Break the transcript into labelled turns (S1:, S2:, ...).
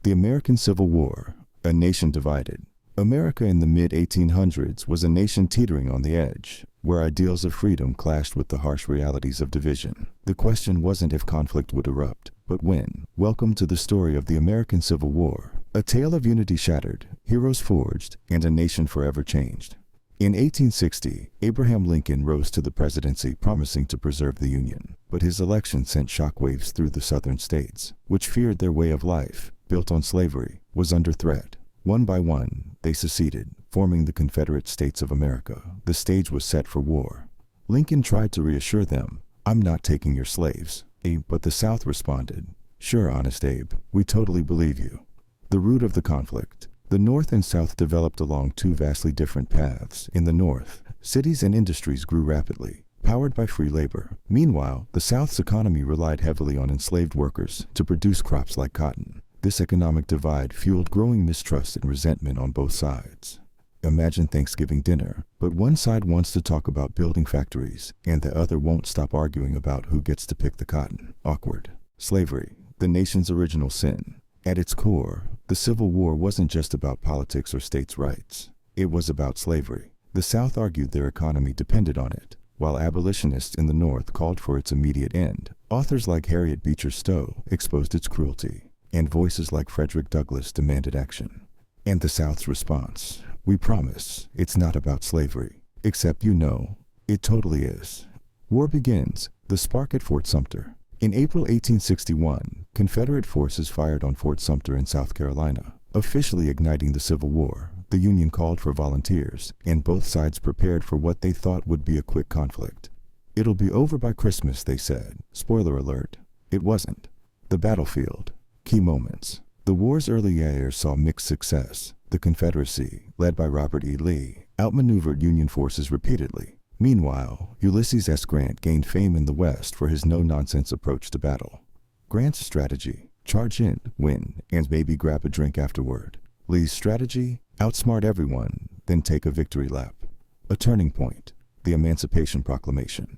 S1: The American Civil War, a nation divided. America in the mid-1800s was a nation teetering on the edge, where ideals of freedom clashed with the harsh realities of division. The question wasn't if conflict would erupt, but when. Welcome to the story of the American Civil War, a tale of unity shattered, heroes forged, and a nation forever changed. In 1860, Abraham Lincoln rose to the presidency promising to preserve the Union, but his election sent shockwaves through the southern states, which feared their way of life, built on slavery, was under threat. One by one, they seceded, forming the Confederate States of America. The stage was set for war. Lincoln tried to reassure them, "I'm not taking your slaves." But the South responded, "Sure, Honest Abe, we totally believe you." The root of the conflict. The North and South developed along two vastly different paths. In the North, cities and industries grew rapidly, powered by free labor. Meanwhile, the South's economy relied heavily on enslaved workers to produce crops like cotton. This economic divide fueled growing mistrust and resentment on both sides. Imagine Thanksgiving dinner, but one side wants to talk about building factories, and the other won't stop arguing about who gets to pick the cotton. Awkward. Slavery, the nation's original sin. At its core, the Civil War wasn't just about politics or states' rights. It was about slavery. The South argued their economy depended on it, while abolitionists in the North called for its immediate end. Authors like Harriet Beecher Stowe exposed its cruelty, and voices like Frederick Douglass demanded action. And the South's response: "We promise, it's not about slavery. Except it totally is." War begins, the spark at Fort Sumter. In April 1861, Confederate forces fired on Fort Sumter in South Carolina, officially igniting the Civil War. The Union called for volunteers, and both sides prepared for what they thought would be a quick conflict. "It'll be over by Christmas," they said. Spoiler alert, it wasn't. The battlefield. Key moments. The war's early years saw mixed success. The Confederacy, led by Robert E. Lee, outmaneuvered Union forces repeatedly. Meanwhile, Ulysses S. Grant gained fame in the West for his no-nonsense approach to battle. Grant's strategy: charge in, win, and maybe grab a drink afterward. Lee's strategy: outsmart everyone, then take a victory lap. A turning point: the Emancipation Proclamation.